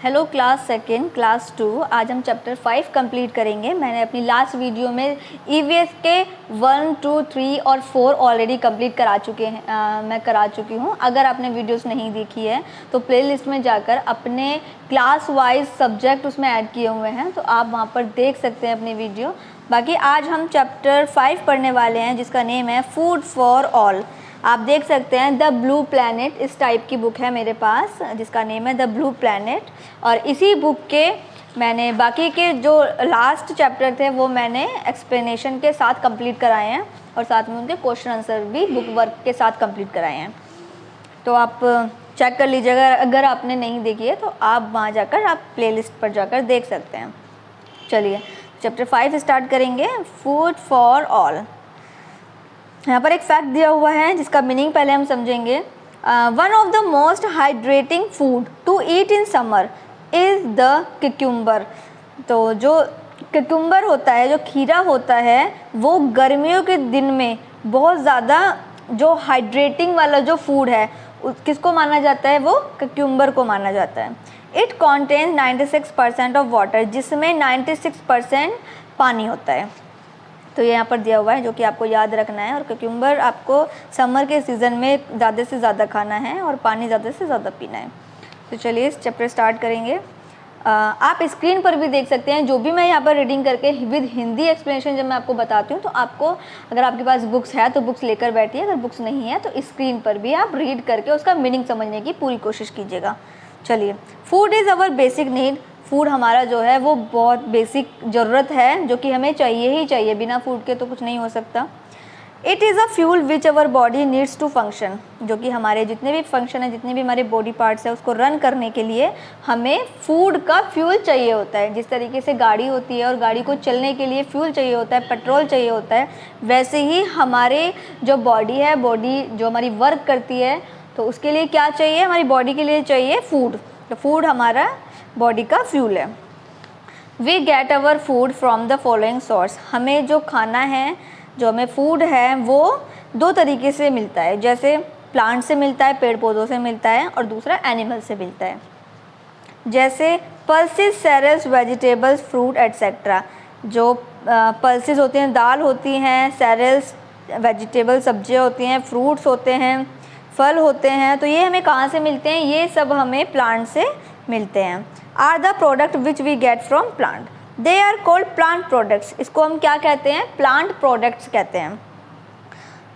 Hello class second class 2। आज हम chapter 5 complete करेंगे। मैंने अपनी लास्ट वीडियो में ईवीएस के 1, 2, 3 और 4 ऑलरेडी कंप्लीट करा चुके हैं। मैं करा चुकी हूँ। अगर आपने वीडियोस नहीं देखी है तो प्लेलिस्ट में जाकर अपने क्लास वाइज सब्जेक्ट उसमें ऐड किए हुए हैं, तो आप वहाँ पर देख सकते हैं अपनी वीडियो। बाकी आज हम चैप्टर 5 पढ़ने वाले हैं जिसका नेम है फूड फॉर ऑल। आप देख सकते हैं द ब्लू प्लैनेट, इस टाइप की बुक है मेरे पास जिसका नेम है द ब्लू प्लैनेट। और इसी बुक के मैंने बाकी के जो लास्ट चैप्टर थे वो मैंने एक्सप्लेनेशन के साथ कंप्लीट कराए हैं और साथ में उनके क्वेश्चन आंसर भी बुक वर्क के साथ कंप्लीट कराए हैं। तो आप चेक कर लीजिएगा, अगर आपने नहीं देखी है तो आप वहाँ जाकर आप प्लेलिस्ट पर जाकर देख सकते हैं। चलिए चैप्टर 5 स्टार्ट करेंगे, फूड फॉर ऑल। यहाँ पर एक फैक्ट दिया हुआ है जिसका मीनिंग पहले हम समझेंगे। One of the most hydrating food to eat in summer is the cucumber. तो जो क्यूकम्बर होता है, जो खीरा होता है, वो गर्मियों के दिन में बहुत ज़्यादा जो हाइड्रेटिंग वाला जो फूड है किसको माना जाता है, वो क्यूकम्बर को माना जाता है। इट कॉन्टेन्स 96% ऑफ वाटर, जिसमें 96% पानी होता है। तो ये यहाँ पर दिया हुआ है जो कि आपको याद रखना है। और क्यूकम्बर आपको समर के सीज़न में ज़्यादा से ज़्यादा खाना है और पानी ज़्यादा से ज़्यादा पीना है। तो चलिए इस चैप्टर स्टार्ट करेंगे। आप स्क्रीन पर भी देख सकते हैं, जो भी मैं यहाँ पर रीडिंग करके विद हिंदी एक्सप्लेनेशन जब मैं आपको बताती हूँ तो आपको, अगर आपके पास बुक्स है तो बुक्स लेकर बैठिए, अगर बुक्स नहीं है तो स्क्रीन पर भी आप रीड करके उसका मीनिंग समझने की पूरी कोशिश कीजिएगा। चलिए, food is our basic need. Food हमारा जो है वो बहुत बेसिक ज़रूरत है जो कि हमें चाहिए ही चाहिए, बिना फूड के तो कुछ नहीं हो सकता। It is a fuel which our body needs to function, जो कि हमारे जितने भी फंक्शन है, जितने भी हमारे बॉडी पार्ट्स है, उसको रन करने के लिए हमें फूड का फ्यूल चाहिए होता है। जिस तरीके से गाड़ी होती है और गाड़ी को चलने के लिए फ्यूल चाहिए होता है, पेट्रोल चाहिए होता है, वैसे ही हमारे जो बॉडी है, बॉडी जो हमारी वर्क करती है, तो उसके लिए क्या चाहिए, हमारी बॉडी के लिए चाहिए फूड। तो फूड हमारा बॉडी का फ्यूल है। We get our food from the following source. हमें जो खाना है, जो हमें फूड है, वो दो तरीके से मिलता है। जैसे प्लांट से मिलता है, पेड़ पौधों से मिलता है, और दूसरा एनिमल से मिलता है। जैसे पल्सेस, सेरेल्स, वेजिटेबल्स, फ्रूट एट्सेट्रा। जो पल्सेस होती हैं, दाल होती हैं, सेरेल्स वेजिटेबल सब्जियाँ होती हैं, फ्रूट्स होते हैं, फल होते हैं, तो ये हमें कहाँ से मिलते हैं, ये सब हमें प्लांट से मिलते हैं। Are the product which we get from plant, they are called plant products. इसको हम क्या कहते हैं, प्लांट प्रोडक्ट्स कहते हैं।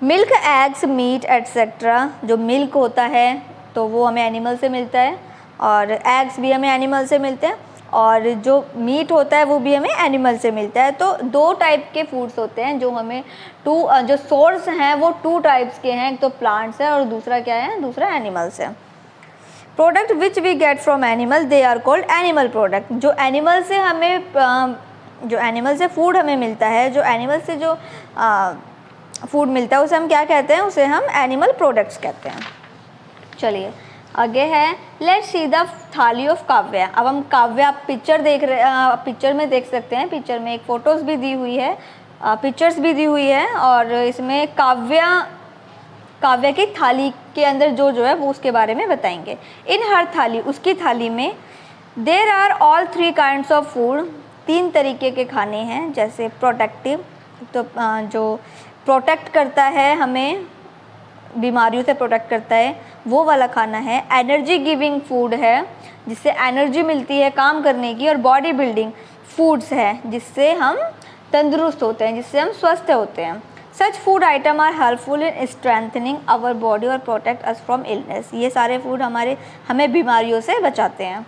Milk, eggs, meat etcetera. जो मिल्क होता है तो वो हमें एनिमल से मिलता है, और एग्स भी हमें एनिमल से मिलते हैं, और जो मीट होता है वो भी हमें एनिमल से मिलता है। तो दो टाइप के फूड्स होते हैं जो हमें जो सोर्स हैं वो 2 टाइप्स के हैं, एक तो प्लांट्स है और दूसरा क्या है, दूसरा एनिमल्स है। Product which we get from animal, they are called animal product. जो एनिमल से हमें जो एनिमल से फूड हमें मिलता है, जो एनिमल से जो फूड मिलता है उसे हम क्या कहते हैं, उसे हम एनिमल प्रोडक्ट्स कहते हैं। चलिए आगे है, लेट्स सी द थाली ऑफ काव्या। अब हम काव्या, आप पिक्चर देख रहे, पिक्चर में देख सकते हैं, पिक्चर में एक फ़ोटोज़ भी दी हुई है, पिक्चर्स भी दी हुई है, और इसमें काव्या की थाली के अंदर जो जो है वो उसके बारे में बताएंगे। इन हर थाली, उसकी थाली में there are all 3 kinds of food. 3 तरीके के खाने हैं। जैसे प्रोटेक्टिव, तो जो प्रोटेक्ट करता है, हमें बीमारियों से प्रोटेक्ट करता है, वो वाला खाना है। एनर्जी गिविंग फूड है, जिससे एनर्जी मिलती है काम करने की, और बॉडी बिल्डिंग फूड्स है, जिससे हम तंदुरुस्त होते हैं, जिससे हम स्वस्थ होते हैं। Such food item are helpful in strengthening our body और प्रोटेक्ट अस फ्रॉम इलनेस। ये सारे फूड हमें बीमारियों से बचाते हैं।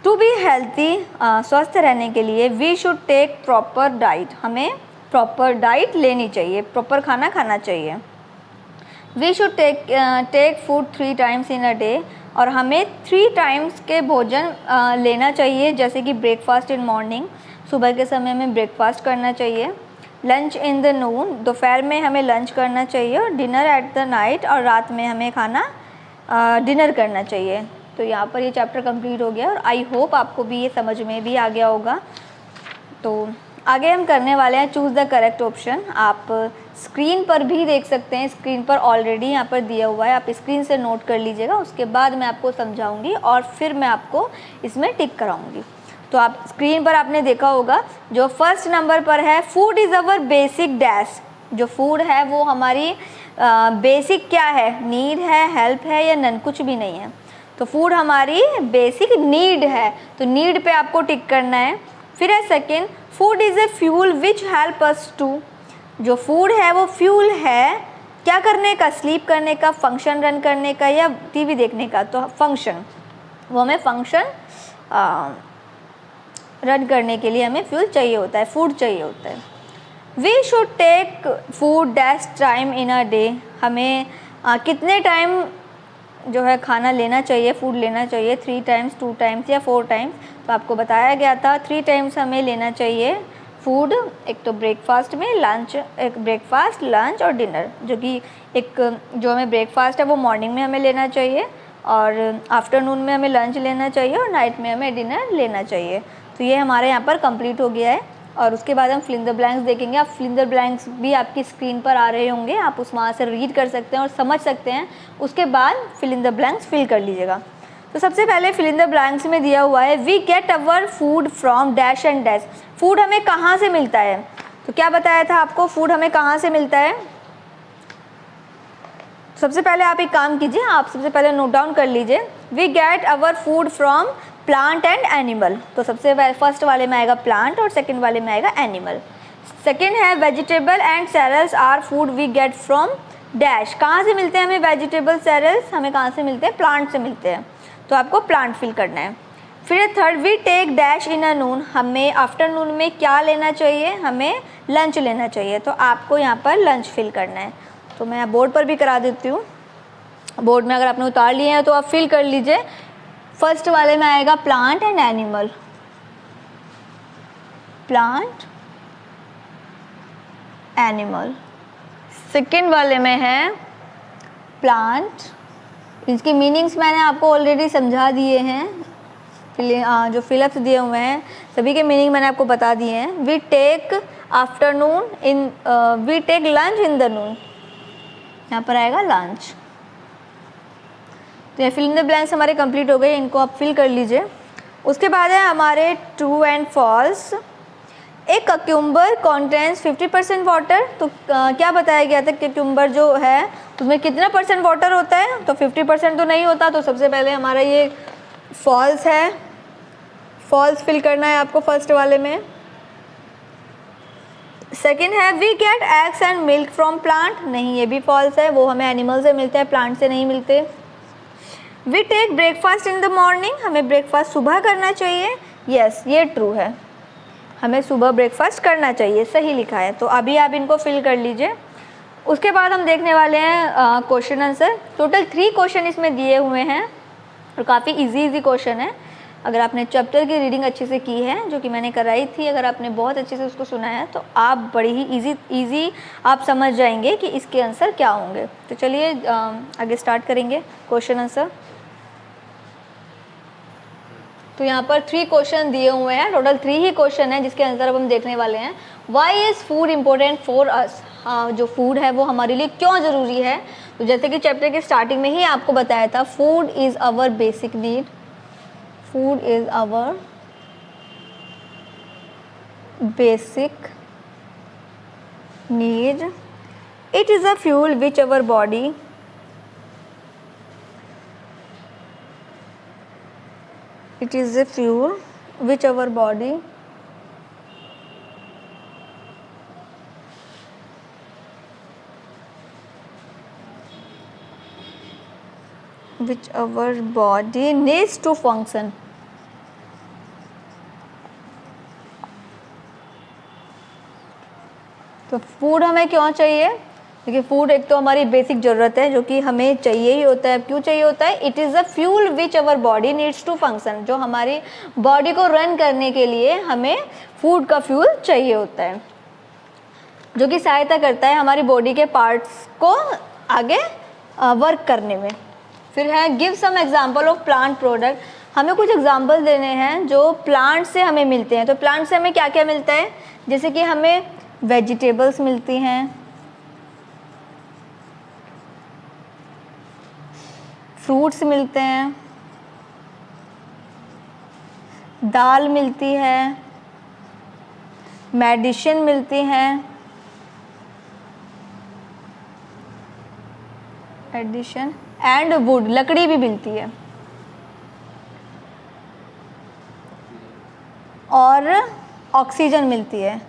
टू बी हेल्थी, स्वस्थ रहने के लिए we should take proper diet. हमें प्रॉपर डाइट लेनी चाहिए, प्रॉपर खाना खाना चाहिए। We should take food 3 times in a day. और हमें 3 टाइम्स के भोजन लेना चाहिए, जैसे कि ब्रेकफास्ट इन मॉर्निंग, सुबह के समय में ब्रेकफास्ट करना चाहिए। लंच इन द नून, दोपहर में हमें लंच करना चाहिए, और डिनर एट द नाइट, और रात में हमें खाना डिनर करना चाहिए। तो यहाँ पर ये चैप्टर कंप्लीट हो गया, और आई होप आपको भी ये समझ में भी आ गया होगा। तो आगे हम करने वाले हैं चूज़ द करेक्ट ऑप्शन। आप स्क्रीन पर भी देख सकते हैं, स्क्रीन पर ऑलरेडी यहाँ पर दिया हुआ है, आप स्क्रीन से नोट कर लीजिएगा, उसके बाद मैं आपको समझाऊंगी और फिर मैं आपको इसमें टिक कराऊंगी। तो आप स्क्रीन पर आपने देखा होगा जो फर्स्ट नंबर पर है, food is our basic dash. जो फूड है वो हमारी बेसिक क्या है, नीड है, हेल्प है या नन, कुछ भी नहीं है। तो फूड हमारी बेसिक नीड है, तो नीड पे आपको टिक करना है। फिर है second, food is a fuel which help us to. जो फूड है वो फ्यूल है क्या करने का, स्लीप करने का, फंक्शन रन करने का या टीवी देखने का। तो फंक्शन, वो हमें फंक्शन रन करने के लिए हमें फ्यूल चाहिए होता है, फूड चाहिए होता है। We should take food dash time in a day. हमें कितने टाइम जो है खाना लेना चाहिए, फूड लेना चाहिए, 3 टाइम्स, 2 टाइम्स या 4 टाइम्स। तो आपको बताया गया था 3 टाइम्स हमें लेना चाहिए फूड, एक तो ब्रेकफास्ट में, लंच, एक ब्रेकफास्ट, लंच और डिनर। जो कि एक जो हमें ब्रेकफास्ट है वो मॉर्निंग में हमें लेना चाहिए और आफ्टरनून में हमें लंच लेना चाहिए और नाइट में हमें डिनर लेना चाहिए। तो ये हमारे यहाँ पर कंप्लीट हो गया है। और उसके बाद हम फिल इन द ब्लैंक्स देखेंगे। आप फिल इन द ब्लैंक्स भी आपकी स्क्रीन पर आ रहे होंगे, आप उस वहाँ से रीड कर सकते हैं और समझ सकते हैं। उसके बाद fill in the blanks fill कर लीजिएगा। तो सबसे पहले फिल इन द ब्लैंक्स में दिया हुआ है we get our food from dash and dash. Food हमें कहाँ से मिलता है, तो क्या बताया था आपको, फूड हमें कहाँ से मिलता है। सबसे पहले आप एक काम कीजिए, आप सबसे पहले नोट डाउन कर लीजिए, we get our food from plant and animal. तो सबसे फर्स्ट वाले में आएगा प्लांट और सेकंड वाले में आएगा एनिमल। सेकंड है vegetable and cereals are food we get from dash. कहाँ से मिलते हैं हमें वेजिटेबल, सेरेल्स हमें कहाँ से मिलते हैं, प्लांट से मिलते हैं। तो आपको प्लांट फिल करना है। फिर third, we take dash in a noon. हमें आफ्टरनून में क्या लेना चाहिए, हमें लंच लेना चाहिए। तो आपको यहाँ पर लंच फिल करना है। तो मैं बोर्ड पर भी करा देती हूँ, बोर्ड में अगर आपने उतार लिए हैं तो आप फिल कर लीजिए। फर्स्ट वाले में आएगा plant and animal, plant, animal. Second वाले में है प्लांट, इसकी मीनिंग्स मैंने आपको ऑलरेडी समझा दिए हैं, जो फिलअप्स दिए हुए हैं सभी के मीनिंग मैंने आपको बता दिए हैं। We take afternoon in, we take lunch in the noon, यहाँ पर आएगा लंच। तो ये फिल इन द ब्लैंक्स हमारे कंप्लीट हो गए, इनको आप फिल कर लीजिए। उसके बाद है हमारे ट्रू एंड फॉल्स। एक कक्यूम्बर कॉन्टेंस 50% वाटर। तो क्या बताया गया था, कक्यूम्बर जो है उसमें कितना % वाटर होता है, तो 50% तो नहीं होता। तो सबसे पहले हमारा ये फॉल्स है, फॉल्स फिल करना है आपको फर्स्ट वाले में। सेकेंड है we get eggs and milk from plant, नहीं ये भी फॉल्स है, वो हमें एनिमल से मिलते हैं, प्लांट से नहीं मिलते। We take breakfast in the morning, हमें ब्रेकफास्ट सुबह करना चाहिए, यस ये ट्रू है, हमें सुबह ब्रेकफास्ट करना चाहिए, सही लिखा है। तो अभी आप इनको फिल कर लीजिए। उसके बाद हम देखने वाले हैं क्वेश्चन आंसर। टोटल 3 क्वेश्चन इसमें दिए हुए हैं और काफ़ी इजी क्वेश्चन है। अगर आपने चैप्टर की रीडिंग अच्छे से की है, जो कि मैंने कराई थी, अगर आपने बहुत अच्छे से उसको सुना है तो आप बड़ी ही इजी आप समझ जाएंगे कि इसके आंसर क्या होंगे। तो चलिए आगे स्टार्ट करेंगे क्वेश्चन आंसर। तो यहाँ पर 3 क्वेश्चन दिए हुए हैं, टोटल 3 ही क्वेश्चन है जिसके आंसर अब हम देखने वाले हैं। Why is food important for us, जो फूड है वो हमारे लिए क्यों ज़रूरी है। तो जैसे कि चैप्टर के स्टार्टिंग में ही आपको बताया था, food is our basic need, food is our basic need, it is a fuel which our body it is a fuel which our body needs to function। तो फूड हमें क्यों चाहिए, क्योंकि फूड एक तो हमारी बेसिक ज़रूरत है जो कि हमें चाहिए ही होता है। क्यों चाहिए होता है, it is a fuel which our body needs to function, जो हमारी बॉडी को रन करने के लिए हमें फूड का फ्यूल चाहिए होता है, जो कि सहायता करता है हमारी बॉडी के पार्ट्स को आगे वर्क करने में। फिर है give some example of plant product. हमें कुछ एग्जाम्पल देने हैं जो प्लांट से हमें मिलते हैं। तो प्लांट से हमें क्या क्या मिलता है, जैसे कि हमें वेजिटेबल्स मिलती हैं, फ्रूट्स मिलते हैं, दाल मिलती है, मेडिसिन मिलती हैं, एडिशन एंड वुड, लकड़ी भी मिलती है, और ऑक्सीजन मिलती है।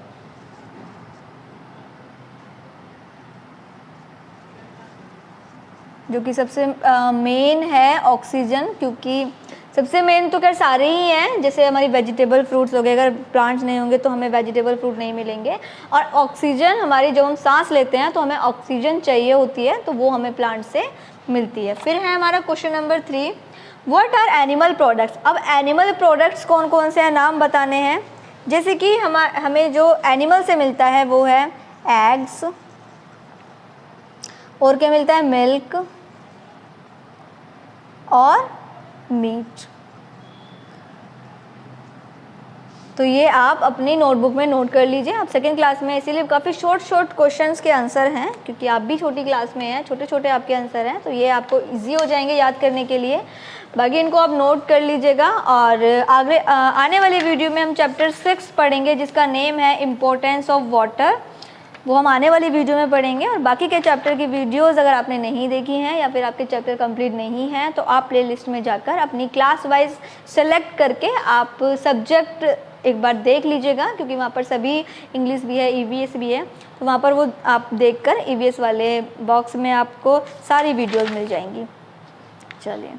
जो कि सबसे मेन है ऑक्सीजन, क्योंकि सबसे मेन तो खैर सारे ही हैं, जैसे हमारी वेजिटेबल फ्रूट्स हो गए, अगर प्लांट्स नहीं होंगे तो हमें वेजिटेबल फ्रूट नहीं मिलेंगे। और ऑक्सीजन हमारी, जब हम सांस लेते हैं तो हमें ऑक्सीजन चाहिए होती है, तो वो हमें प्लांट से मिलती है। फिर है हमारा question number 3, what are animal products. अब एनिमल प्रोडक्ट्स कौन कौन से हैं, नाम बताने हैं। जैसे कि हमें जो एनिमल से मिलता है वो है एग्स, और क्या मिलता है, मिल्क और मीट। तो ये आप अपनी नोटबुक में नोट कर लीजिए। आप सेकेंड क्लास में, इसीलिए काफ़ी शॉर्ट क्वेश्चंस के आंसर हैं, क्योंकि आप भी छोटी क्लास में हैं, छोटे छोटे आपके आंसर हैं, तो ये आपको इजी हो जाएंगे याद करने के लिए। बाकी इनको आप नोट कर लीजिएगा। और आगे आने वाली वीडियो में हम चैप्टर 6 पढ़ेंगे, जिसका नेम है इम्पोर्टेंस ऑफ वाटर। वो हम आने वाली वीडियो में पढ़ेंगे। और बाकी के चैप्टर की वीडियोस अगर आपने नहीं देखी हैं या फिर आपके चैप्टर कंप्लीट नहीं हैं, तो आप प्लेलिस्ट में जाकर अपनी क्लास वाइज सेलेक्ट करके आप सब्जेक्ट एक बार देख लीजिएगा, क्योंकि वहाँ पर सभी इंग्लिश भी है, ईवीएस भी है, तो वहाँ पर वो आप देखकर ईवीएस वाले बॉक्स में आपको सारी वीडियोस मिल जाएंगी। चलिए।